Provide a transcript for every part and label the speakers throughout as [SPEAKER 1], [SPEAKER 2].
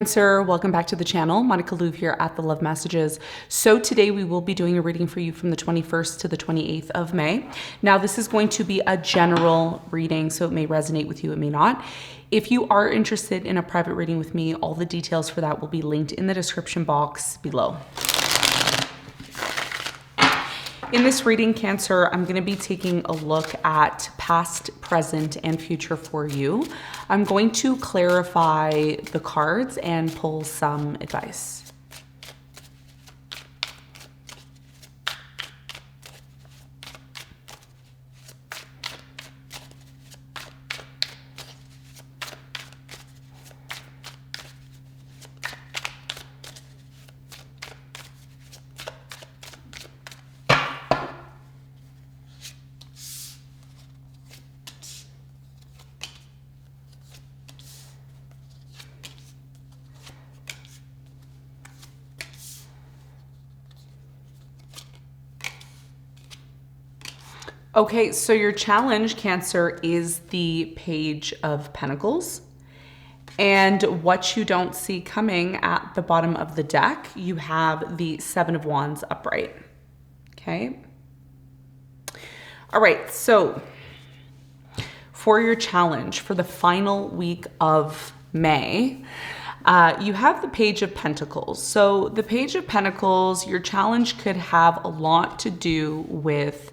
[SPEAKER 1] Cancer, welcome back to the channel. Monica Louv here at the Love Messages. So today we will be doing a reading for you from the 21st to the 28th of May. Now this is going to be a general reading, so it may resonate with you, it may not. If you are interested in a private reading with me, all the details for that will be linked in the description box below. In this reading, Cancer, I'm going to be taking a look at past, present, and future for you. I'm going to clarify the cards and pull some advice. Okay, so your challenge, Cancer, is the Page of Pentacles. And what you don't see coming at the bottom of the deck, you have the Seven of Wands upright. Okay. All right, so for your challenge for the final week of May, you have the Page of Pentacles. So the Page of Pentacles, your challenge could have a lot to do with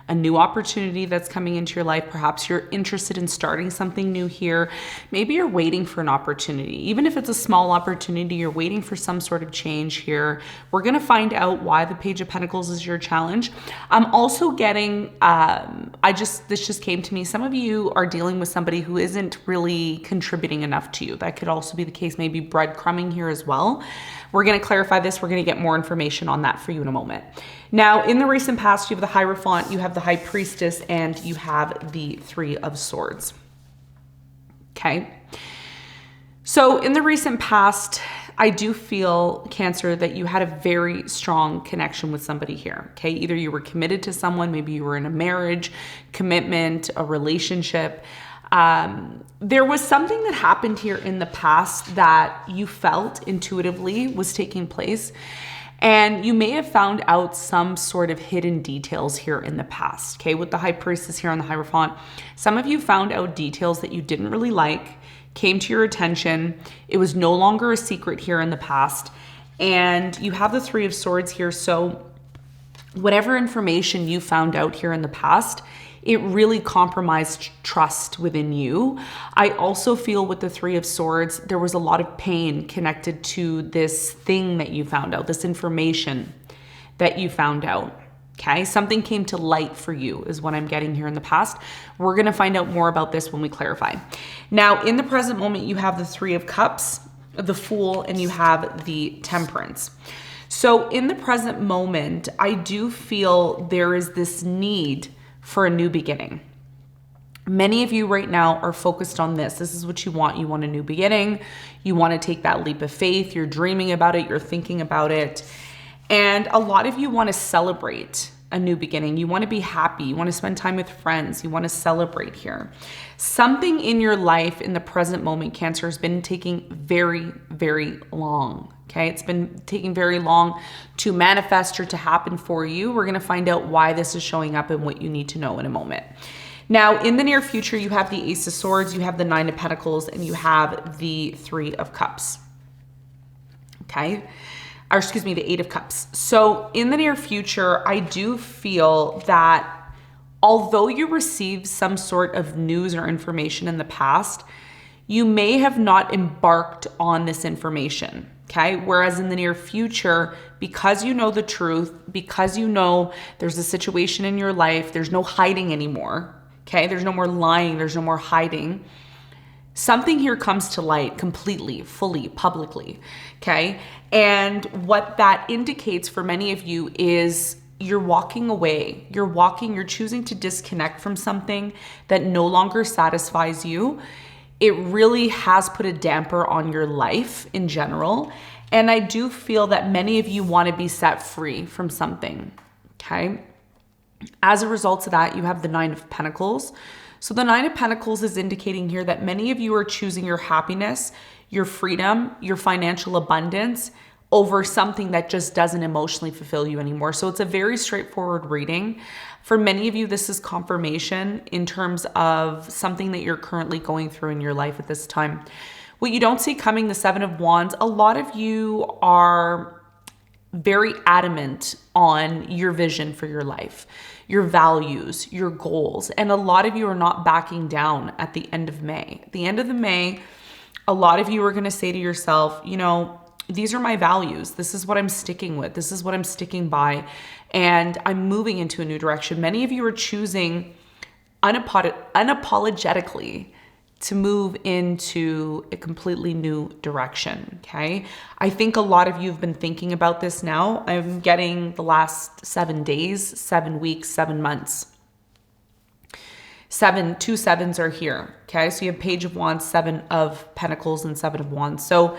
[SPEAKER 1] a new opportunity that's coming into your life. Perhaps you're interested in starting something new here. Maybe you're waiting for an opportunity. Even if it's a small opportunity, you're waiting for some sort of change here. We're going to find out why the Page of Pentacles is your challenge. I'm also getting, this just came to me. Some of you are dealing with somebody who isn't really contributing enough to you. That could also be the case, maybe breadcrumbing here as well. We're going to clarify this. We're going to get more information on that for you in a moment. Now, in the recent past, you have the Hierophant, you have the High Priestess, and you have the Three of Swords. Okay. So in the recent past, I do feel, Cancer, that you had a very strong connection with somebody here. Okay. Either you were committed to someone, maybe you were in a marriage, commitment, a relationship. There was something that happened here in the past that you felt intuitively was taking place. And you may have found out some sort of hidden details here in the past, okay? With the High Priestess here on the Hierophant, some of you found out details that you didn't really like, came to your attention. It was no longer a secret here in the past. And you have the Three of Swords here. So whatever information you found out here in the past, it really compromised trust within you. I also feel with the Three of Swords, there was a lot of pain connected to this thing that you found out, this information that you found out. Okay, something came to light for you is what I'm getting here in the past. We're going to find out more about this when we clarify. Now, in the present moment, you have the Three of Cups, the Fool, and you have the Temperance. So in the present moment, I do feel there is this need for a new beginning. Many of you right now are focused on this. This is what you want. You want a new beginning. You want to take that leap of faith. You're dreaming about it. You're thinking about it. And a lot of you want to celebrate a new beginning. You want to be happy. You want to spend time with friends. You want to celebrate here. Something in your life in the present moment, Cancer, has been taking very, very long. Okay, it's been taking very long to manifest or to happen for you. We're going to find out why this is showing up and what you need to know in a moment. Now, in the near future, you have the Ace of Swords, you have the Nine of Pentacles, and you have the Three of Cups. Okay, or excuse me, the Eight of Cups. So in the near future, I do feel that although you received some sort of news or information in the past, you may have not embarked on this information. Okay. Whereas in the near future, because you know the truth, because you know there's a situation in your life, there's no hiding anymore. Okay. There's no more lying. There's no more hiding. Something here comes to light completely, fully, publicly. Okay. And what that indicates for many of you is you're walking away. You're choosing to disconnect from something that no longer satisfies you. It really has put a damper on your life in general. And I do feel that many of you want to be set free from something, okay? As a result of that, you have the Nine of Pentacles. So the Nine of Pentacles is indicating here that many of you are choosing your happiness, your freedom, your financial abundance over something that just doesn't emotionally fulfill you anymore. So it's a very straightforward reading. For many of you, this is confirmation in terms of something that you're currently going through in your life at this time. What you don't see coming, the Seven of Wands, a lot of you are very adamant on your vision for your life, your values, your goals. And a lot of you are not backing down at the end of May. At the end of the May, a lot of you are going to say to yourself, you know, these are my values. This is what I'm sticking with. This is what I'm sticking by. And I'm moving into a new direction. Many of you are choosing unapologetically to move into a completely new direction, okay? I think a lot of you have been thinking about this now. I'm getting the last 7 days, 7 weeks, 7 months. 2 sevens are here, okay? So you have Page of Wands, 7 of Pentacles, and 7 of Wands. So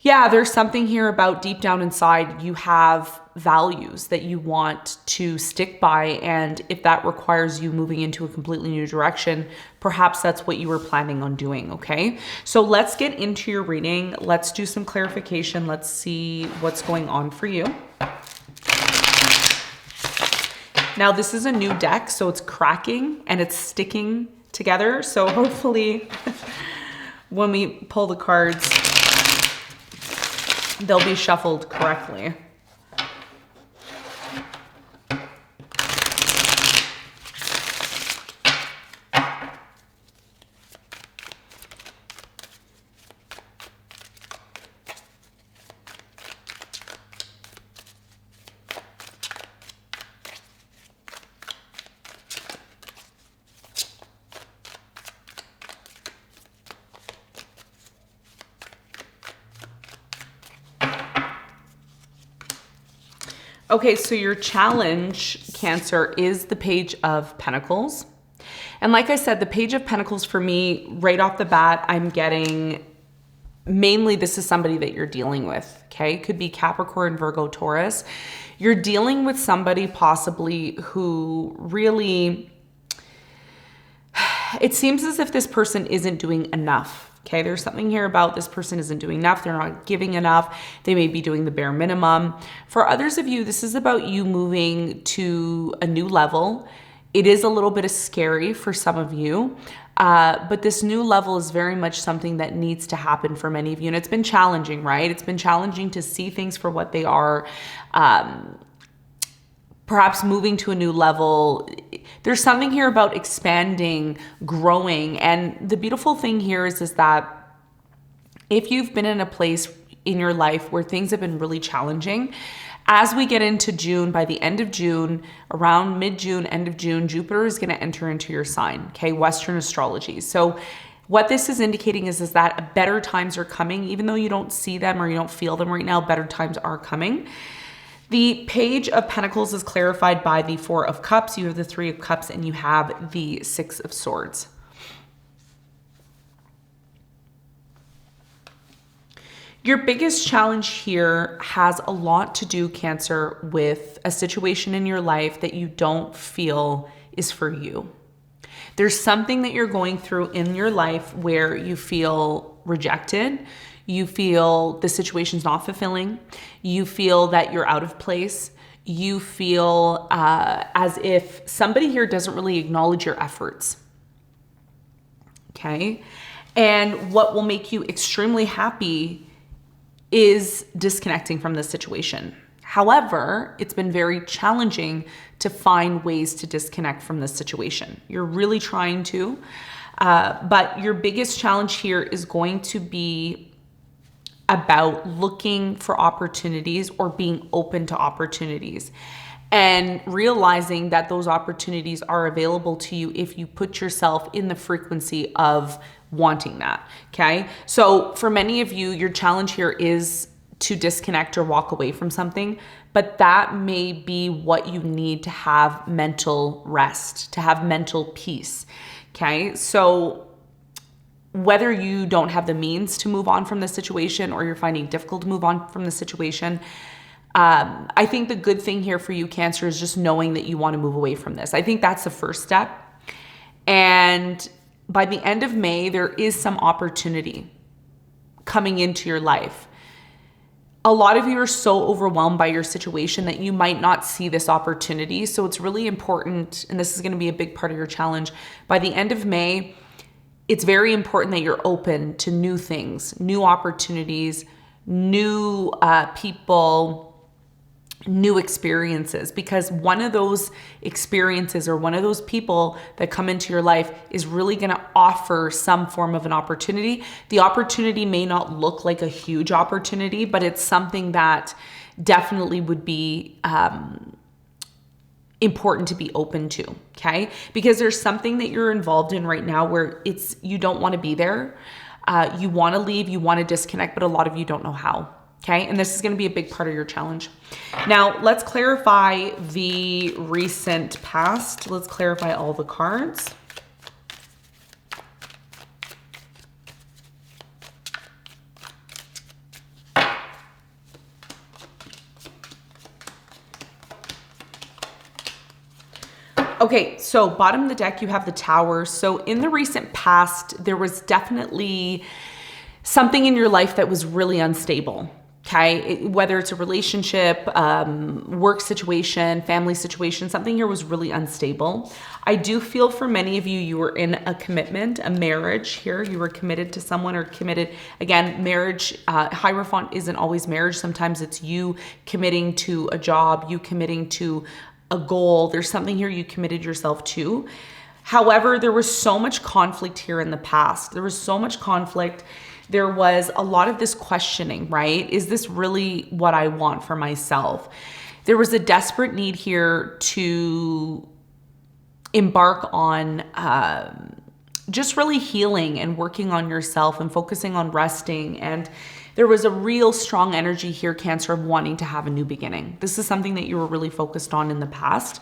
[SPEAKER 1] yeah, there's something here about deep down inside, you have values that you want to stick by. And if that requires you moving into a completely new direction, perhaps that's what you were planning on doing, okay? So let's get into your reading. Let's do some clarification. Let's see what's going on for you. Now, this is a new deck, so it's cracking and it's sticking together. So hopefully when we pull the cards, they'll be shuffled correctly. Okay, so your challenge, Cancer, is the Page of Pentacles. And like I said, the Page of Pentacles for me, right off the bat, I'm getting mainly this is somebody that you're dealing with, okay? Could be Capricorn, Virgo, Taurus. You're dealing with somebody possibly who really, it seems as if this person isn't doing enough. Okay, there's something here about this person isn't doing enough. They're not giving enough. They may be doing the bare minimum. For others of you, this is about you moving to a new level. It is a little bit scary for some of you, but this new level is very much something that needs to happen for many of you. And it's been challenging, right? It's been challenging to see things for what they are. Perhaps moving to a new level. There's something here about expanding, growing. And the beautiful thing here is that if you've been in a place in your life where things have been really challenging, as we get into June, by the end of June, around mid-June, end of June, Jupiter is going to enter into your sign, okay? Western astrology. So what this is indicating is that better times are coming. Even though you don't see them or you don't feel them right now, better times are coming. The Page of Pentacles is clarified by the 4 of Cups. You have the 3 of Cups and you have the 6 of Swords. Your biggest challenge here has a lot to do, Cancer, with a situation in your life that you don't feel is for you. There's something that you're going through in your life where you feel rejected. You feel the situation's not fulfilling. You feel that you're out of place. You feel as if somebody here doesn't really acknowledge your efforts. Okay? And what will make you extremely happy is disconnecting from this situation. However, it's been very challenging to find ways to disconnect from this situation. You're really trying to, but your biggest challenge here is going to be about looking for opportunities or being open to opportunities and realizing that those opportunities are available to you if you put yourself in the frequency of wanting that, okay? So for many of you, your challenge here is to disconnect or walk away from something, but that may be what you need to have mental rest, to have mental peace, okay? So whether you don't have the means to move on from the situation or you're finding it difficult to move on from the situation, I think the good thing here for you, Cancer, is just knowing that you want to move away from this. I think that's the first step. And by the end of May, there is some opportunity, coming into your life. A lot of you are so overwhelmed by your situation that you might not see this opportunity. So it's really important, and this is going to be a big part of your challenge. By the end of May, it's very important that you're open to new things, new opportunities, new people, new experiences, because one of those experiences or one of those people that come into your life is really going to offer some form of an opportunity. The opportunity may not look like a huge opportunity, but it's something that definitely would be important to be open to, okay? Because there's something that you're involved in right now where you don't want to be there. You want to leave, you want to disconnect, but a lot of you don't know how. Okay, and this is going to be a big part of your challenge. Now, let's clarify the recent past. Let's clarify all the cards. Okay, so bottom of the deck, you have the Tower. So in the recent past, there was definitely something in your life that was really unstable. Okay, whether it's a relationship, work situation, family situation, something here was really unstable. I do feel for many of you, you were in a commitment, a marriage here. You were committed to someone or committed, again, marriage, Hierophant isn't always marriage. Sometimes it's you committing to a job, you committing to a goal. There's something here you committed yourself to. However, there was so much conflict here in the past. There was so much conflict. There was a lot of this questioning, right? Is this really what I want for myself? There was a desperate need here to embark on just really healing and working on yourself and focusing on resting. And there was a real strong energy here, Cancer, of wanting to have a new beginning. This is something that you were really focused on in the past.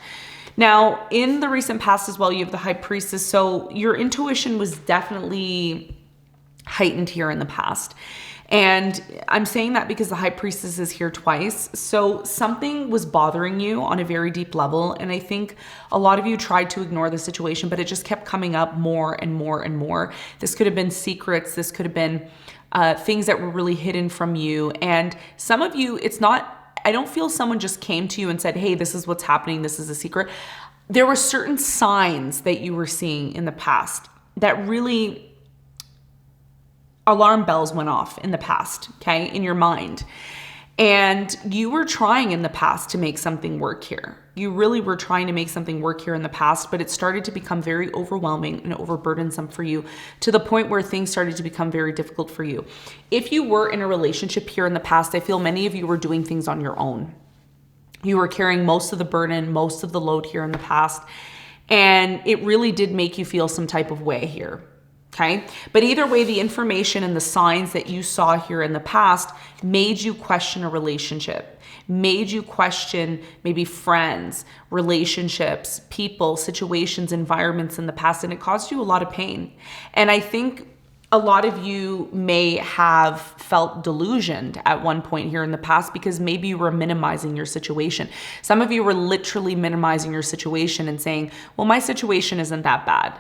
[SPEAKER 1] Now, in the recent past as well, you have the High Priestess. So your intuition was definitely heightened here in the past. And I'm saying that because the High Priestess is here twice. So something was bothering you on a very deep level. And I think a lot of you tried to ignore the situation, but it just kept coming up more and more and more. This could have been secrets. This could have been things that were really hidden from you. And some of you, I don't feel someone just came to you and said, hey, this is what's happening. This is a secret. There were certain signs that you were seeing in the past that really alarm bells went off in the past, okay, in your mind. And you were trying in the past to make something work here. You really were trying to make something work here in the past, but it started to become very overwhelming and overburdensome for you to the point where things started to become very difficult for you. If you were in a relationship here in the past, I feel many of you were doing things on your own. You were carrying most of the burden, most of the load here in the past, and it really did make you feel some type of way here. Okay. But either way, the information and the signs that you saw here in the past made you question a relationship, made you question maybe friends, relationships, people, situations, environments in the past, and it caused you a lot of pain. And I think a lot of you may have felt delusioned at one point here in the past because maybe you were minimizing your situation. Some of you were literally minimizing your situation and saying, well, my situation isn't that bad.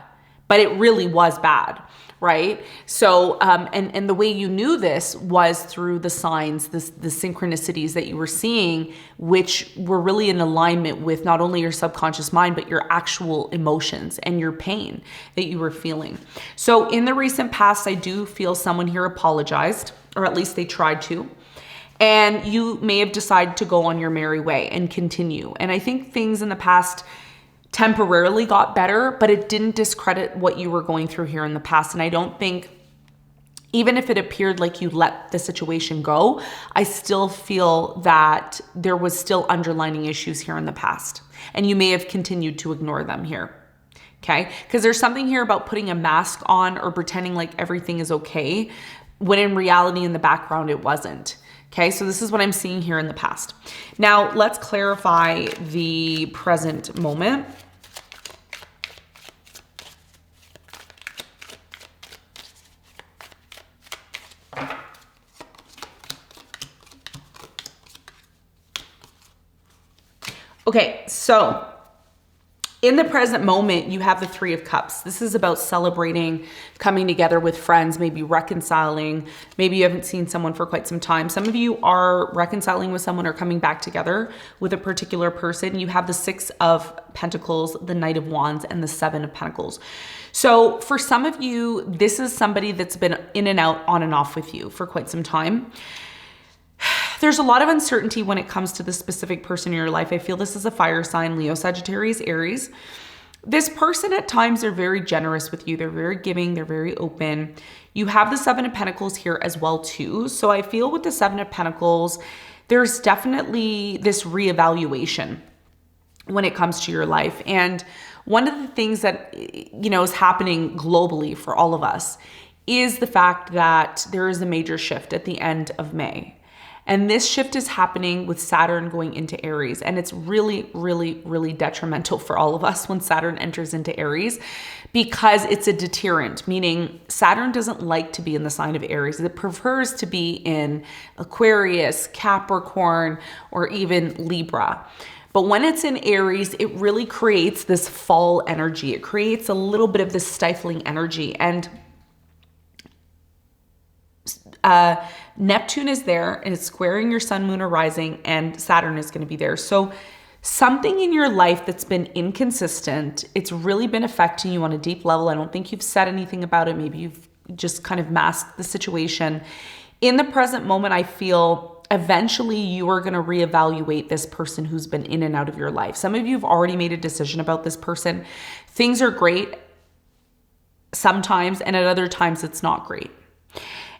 [SPEAKER 1] But it really was bad, right? So, and the way you knew this was through the signs, the synchronicities that you were seeing, which were really in alignment with not only your subconscious mind, but your actual emotions and your pain that you were feeling. So in the recent past, I do feel someone here apologized, or at least they tried to. And you may have decided to go on your merry way and continue. And I think things in the past temporarily got better, but it didn't discredit what you were going through here in the past. And I don't think, even if it appeared like you let the situation go, I still feel that there was still underlying issues here in the past. And you may have continued to ignore them here. Okay? Because there's something here about putting a mask on or pretending like everything is okay, when in reality, in the background, it wasn't. Okay, so this is what I'm seeing here in the past. Now, let's clarify the present moment. Okay, so In the present moment, you have the Three of Cups. This is about celebrating, coming together with friends, maybe reconciling. Maybe you haven't seen someone for quite some time. Some of you are reconciling with someone or coming back together with a particular person. You have the Six of Pentacles, the Knight of Wands, and the Seven of Pentacles. So for some of you, this is somebody that's been in and out, on and off with you for quite some time. There's a lot of uncertainty when it comes to the specific person in your life. I feel this is a fire sign, Leo, Sagittarius, Aries. This person at times are very generous with you. They're very giving. They're very open. You have the Seven of Pentacles here as well too. So I feel with the Seven of Pentacles, there's definitely this reevaluation when it comes to your life. And one of the things that, is happening globally for all of us is the fact that there is a major shift at the end of May. And this shift is happening with Saturn going into Aries. And it's really, really, really detrimental for all of us when Saturn enters into Aries because it's a deterrent, meaning Saturn doesn't like to be in the sign of Aries. It prefers to be in Aquarius, Capricorn, or even Libra. But when it's in Aries, it really creates this fall energy. It creates a little bit of this stifling energy. And Neptune is there and it's squaring your sun, moon, or rising, and Saturn is going to be there. So something in your life that's been inconsistent, it's really been affecting you on a deep level. I don't think you've said anything about it. Maybe you've just kind of masked the situation. In the present moment, I feel eventually you are going to reevaluate this person who's been in and out of your life. Some of you have already made a decision about this person. Things are great sometimes, and at other times it's not great.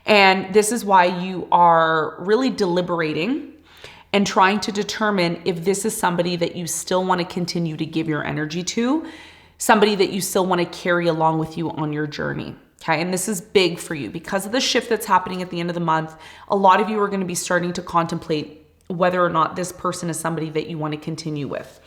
[SPEAKER 1] And this is why you are really deliberating and trying to determine if this is somebody that you still want to continue to give your energy to, somebody that you still want to carry along with you on your journey. Okay. And this is big for you because of the shift that's happening at the end of the month. A lot of you are going to be starting to contemplate whether or not this person is somebody that you want to continue with.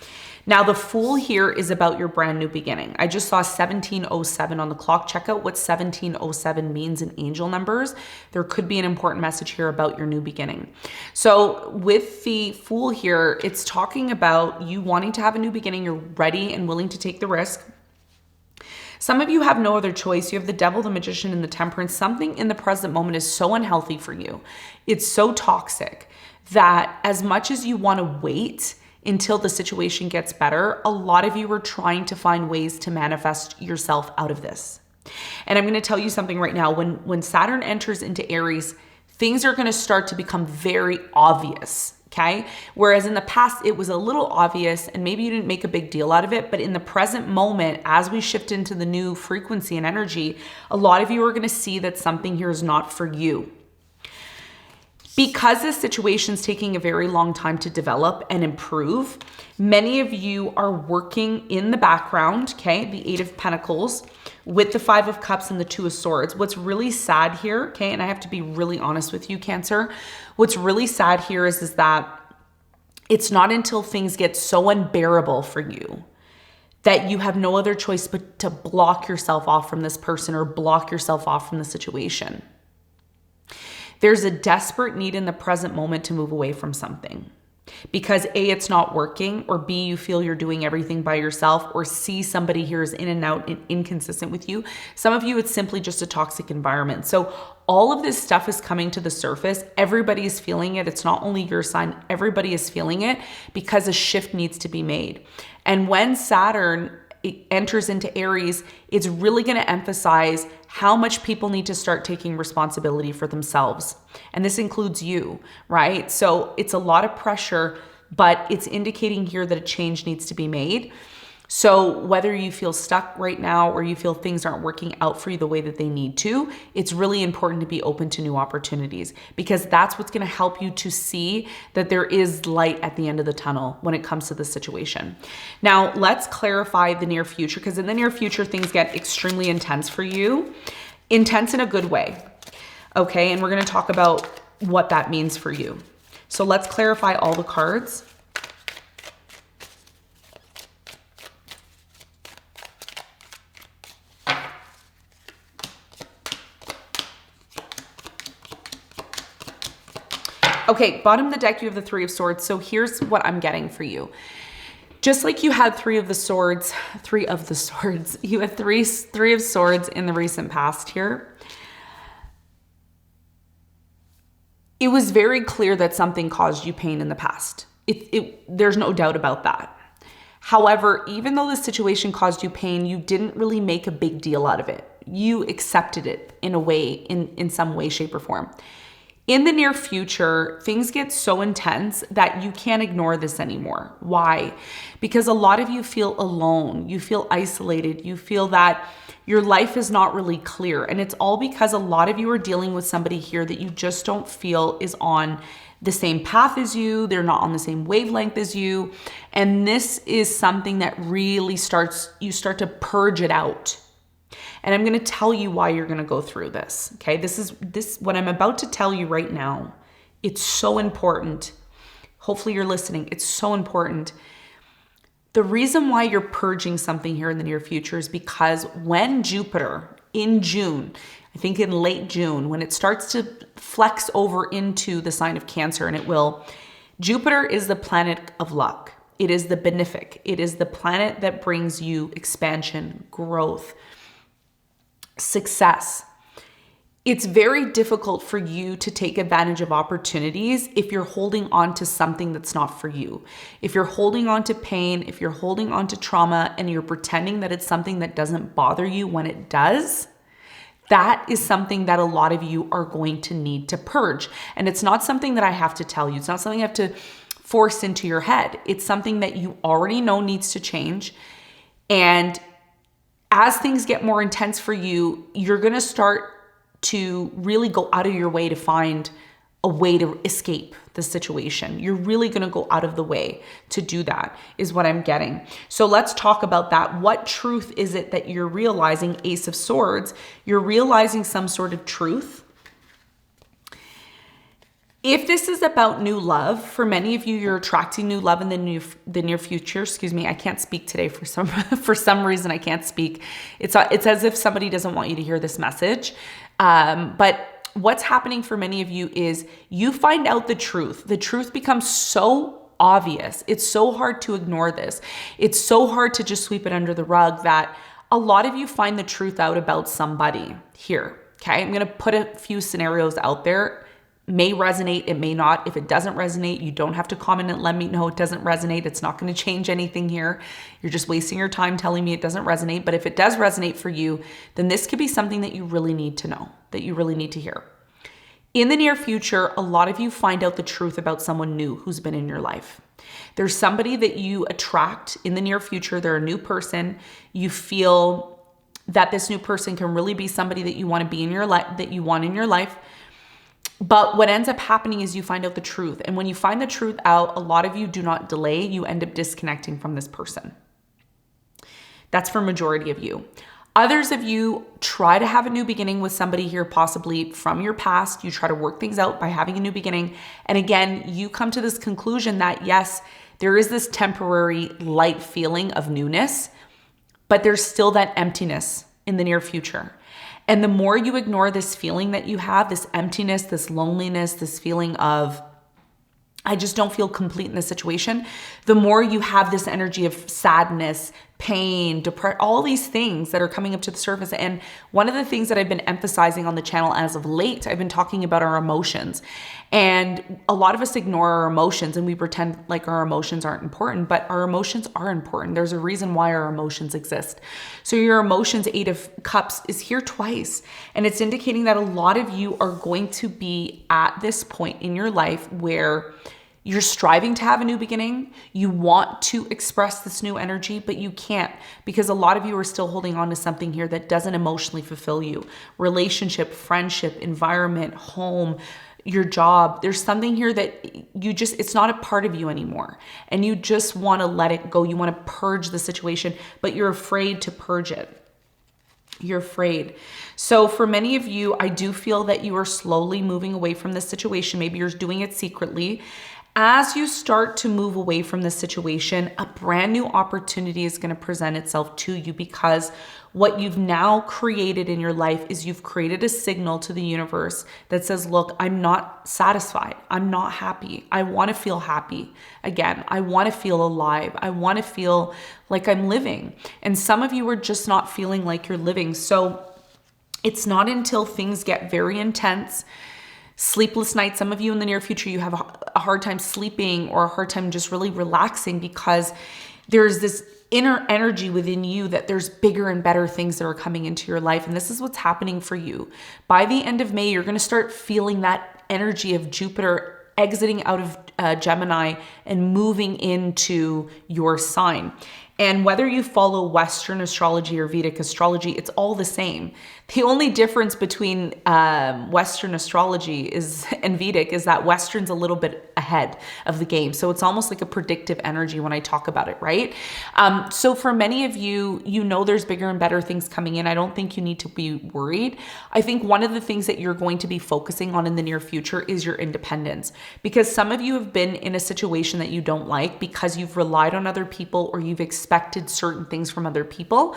[SPEAKER 1] Now, the Fool here is about your brand new beginning. I just saw 1707 on the clock. Check out what 1707 means in angel numbers. There could be an important message here about your new beginning. So with the Fool here, it's talking about you wanting to have a new beginning. You're ready and willing to take the risk. Some of you have no other choice. You have the Devil, the Magician, and the Temperance. Something in the present moment is so unhealthy for you. It's so toxic that as much as you want to wait until the situation gets better, a lot of you are trying to find ways to manifest yourself out of this. And I'm going to tell you something right now. When Saturn enters into Aries, things are going to start to become very obvious. Okay. Whereas in the past, it was a little obvious and maybe you didn't make a big deal out of it. But in the present moment, as we shift into the new frequency and energy, a lot of you are going to see that something here is not for you. Because this situation is taking a very long time to develop and improve, many of you are working in the background, okay? The Eight of Pentacles with the Five of Cups and the Two of Swords. What's really sad here, okay, and I have to be really honest with you, Cancer, what's really sad here is that it's not until things get so unbearable for you that you have no other choice but to block yourself off from this person or block yourself off from the situation. There's a desperate need in the present moment to move away from something because A, it's not working, or B, you feel you're doing everything by yourself, or C, somebody here is in and out and inconsistent with you. Some of you, it's simply just a toxic environment. So all of this stuff is coming to the surface. Everybody is feeling it. It's not only your sign. Everybody is feeling it because a shift needs to be made. And when Saturn enters into Aries, it's really going to emphasize how much people need to start taking responsibility for themselves. And this includes you, right? So it's a lot of pressure, but it's indicating here that a change needs to be made. So whether you feel stuck right now or you feel things aren't working out for you the way that they need to, it's really important to be open to new opportunities because that's what's going to help you to see that there is light at the end of the tunnel when it comes to the situation. Now, let's clarify the near future because in the near future, things get extremely intense for you, intense in a good way. Okay, and we're going to talk about what that means for you. So let's clarify all the cards. Okay, bottom of the deck, you have the Three of Swords. So here's what I'm getting for you. Just like you had three of swords, you had three of swords in the recent past here. It was very clear that something caused you pain in the past. There's no doubt about that. However, even though the situation caused you pain, you didn't really make a big deal out of it. You accepted it in a way, in some way, shape, or form. In the near future, things get so intense that you can't ignore this anymore. Why? Because a lot of you feel alone. You feel isolated. You feel that your life is not really clear. And it's all because a lot of you are dealing with somebody here that you just don't feel is on the same path as you. They're not on the same wavelength as you. And this is something that really you start to purge it out. And I'm going to tell you why you're going to go through this. Okay. What I'm about to tell you right now, it's so important. Hopefully you're listening. It's so important. The reason why you're purging something here in the near future is because when Jupiter in June, I think in late June, when it starts to flex over into the sign of Cancer, and it will, Jupiter is the planet of luck. It is the benefic. It is the planet that brings you expansion, growth, success. It's very difficult for you to take advantage of opportunities if you're holding on to something that's not for you. If you're holding on to pain, if you're holding on to trauma, and you're pretending that it's something that doesn't bother you when it does, that is something that a lot of you are going to need to purge. And it's not something that I have to tell you. It's not something I have to force into your head. It's something that you already know needs to change. And as things get more intense for you, you're going to start to really go out of your way to find a way to escape the situation. You're really going to go out of the way to do that, is what I'm getting. So let's talk about that. What truth is it that you're realizing? Ace of Swords. You're realizing some sort of truth. If this is about new love, for many of you, you're attracting new love in the near future. Excuse me, I can't speak today for some reason. I can't speak. It's as if somebody doesn't want you to hear this message. But what's happening for many of you is you find out the truth. The truth becomes so obvious. It's so hard to ignore this. It's so hard to just sweep it under the rug that a lot of you find the truth out about somebody here. Okay, I'm going to put a few scenarios out there. May resonate, it may not. If it doesn't resonate, you don't have to comment and let me know it doesn't resonate. It's not going to change anything here. You're just wasting your time telling me it doesn't resonate. But if it does resonate for you, then this could be something that you really need to know, that you really need to hear. In the near future, a lot of you find out the truth about someone new who's been in your life. There's somebody that you attract in the near future. They're a new person. You feel that this new person can really be somebody that you want to be in your life, that you want in your life. But what ends up happening is you find out the truth. And when you find the truth out, a lot of you do not delay. You end up disconnecting from this person. That's for majority of you. Others of you try to have a new beginning with somebody here, possibly from your past. You try to work things out by having a new beginning. And again, you come to this conclusion that yes, there is this temporary light feeling of newness, but there's still that emptiness in the near future. And the more you ignore this feeling that you have, this emptiness, this loneliness, this feeling of, I just don't feel complete in this situation, the more you have this energy of sadness, pain, depression, all these things that are coming up to the surface. And one of the things that I've been emphasizing on the channel as of late, I've been talking about our emotions. And a lot of us ignore our emotions and we pretend like our emotions aren't important, but our emotions are important. There's a reason why our emotions exist. So your emotions, 8 of Cups, is here twice. And it's indicating that a lot of you are going to be at this point in your life where you're striving to have a new beginning. You want to express this new energy, but you can't because a lot of you are still holding on to something here that doesn't emotionally fulfill you. Relationship, friendship, environment, home, your job. There's something here that it's not a part of you anymore. And you just want to let it go. You want to purge the situation, but you're afraid to purge it. You're afraid. So for many of you, I do feel that you are slowly moving away from this situation. Maybe you're doing it secretly. As you start to move away from this situation, a brand new opportunity is going to present itself to you, because what you've now created in your life is you've created a signal to the universe that says, look, I'm not satisfied. I'm not happy. I want to feel happy again. I want to feel alive. I want to feel like I'm living. And some of you are just not feeling like you're living. So it's not until things get very intense, sleepless nights. Some of you in the near future, you have a hard time sleeping or a hard time just really relaxing, because there's this inner energy within you that there's bigger and better things that are coming into your life. And this is what's happening for you. By the end of May, you're going to start feeling that energy of Jupiter exiting out of Gemini and moving into your sign. And whether you follow Western astrology or Vedic astrology, it's all the same. The only difference between Western astrology and Vedic is that Western's a little bit ahead of the game. So it's almost like a predictive energy when I talk about it, right? So for many of you, you know there's bigger and better things coming in. I don't think you need to be worried. I think one of the things that you're going to be focusing on in the near future is your independence, because some of you have been in a situation that you don't like because you've relied on other people or you've expected certain things from other people.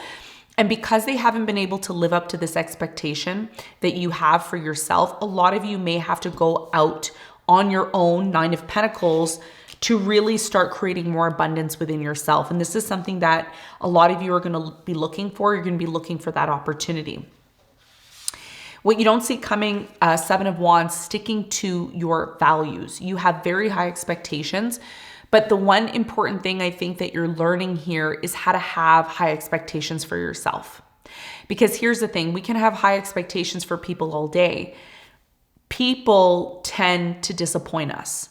[SPEAKER 1] And because they haven't been able to live up to this expectation that you have for yourself, a lot of you may have to go out on your own, Nine of Pentacles, to really start creating more abundance within yourself. And this is something that a lot of you are going to be looking for. You're going to be looking for that opportunity. What you don't see coming, Seven of Wands, sticking to your values. You have very high expectations. But the one important thing I think that you're learning here is how to have high expectations for yourself. Because here's the thing, we can have high expectations for people all day. People tend to disappoint us.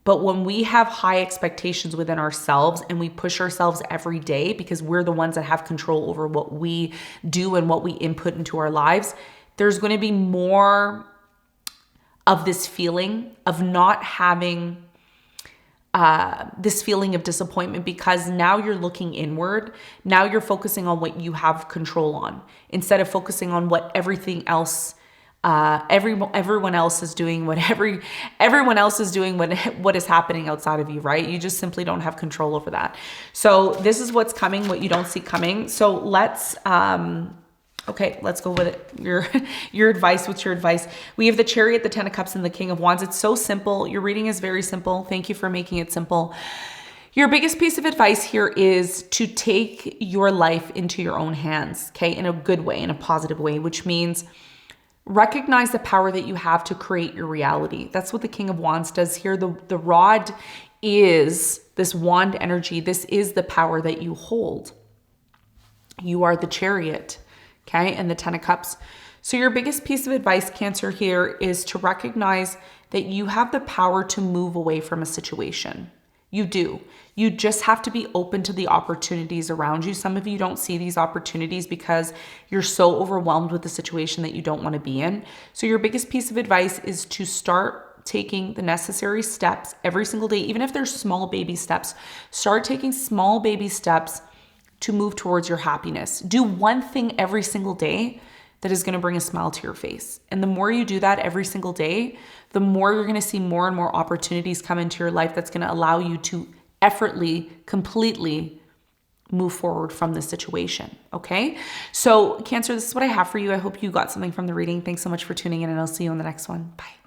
[SPEAKER 1] But when we have high expectations within ourselves and we push ourselves every day, because we're the ones that have control over what we do and what we input into our lives, there's going to be more of this feeling of not having this feeling of disappointment, because now you're looking inward. Now you're focusing on what you have control on instead of focusing on what everything else, everyone else is doing, everyone else is doing what is happening outside of you, right? You just simply don't have control over that. So this is what's coming, what you don't see coming. So let's go with it. Your advice. What's your advice? We have the Chariot, the Ten of Cups, and the King of Wands. It's so simple. Your reading is very simple. Thank you for making it simple. Your biggest piece of advice here is to take your life into your own hands, okay? In a good way, in a positive way, which means recognize the power that you have to create your reality. That's what the King of Wands does here. The rod is this wand energy. This is the power that you hold. You are the Chariot. Okay, and the Ten of Cups. So your biggest piece of advice, Cancer, here is to recognize that you have the power to move away from a situation. You do. You just have to be open to the opportunities around you. Some of you don't see these opportunities because you're so overwhelmed with the situation that you don't want to be in. So your biggest piece of advice is to start taking the necessary steps every single day, even if they're small baby steps. Start taking small baby steps to move towards your happiness. Do one thing every single day that is going to bring a smile to your face. And the more you do that every single day, the more you're going to see more and more opportunities come into your life that's going to allow you to effortlessly, completely move forward from this situation. Okay? So Cancer, this is what I have for you. I hope you got something from the reading. Thanks so much for tuning in, and I'll see you on the next one. Bye.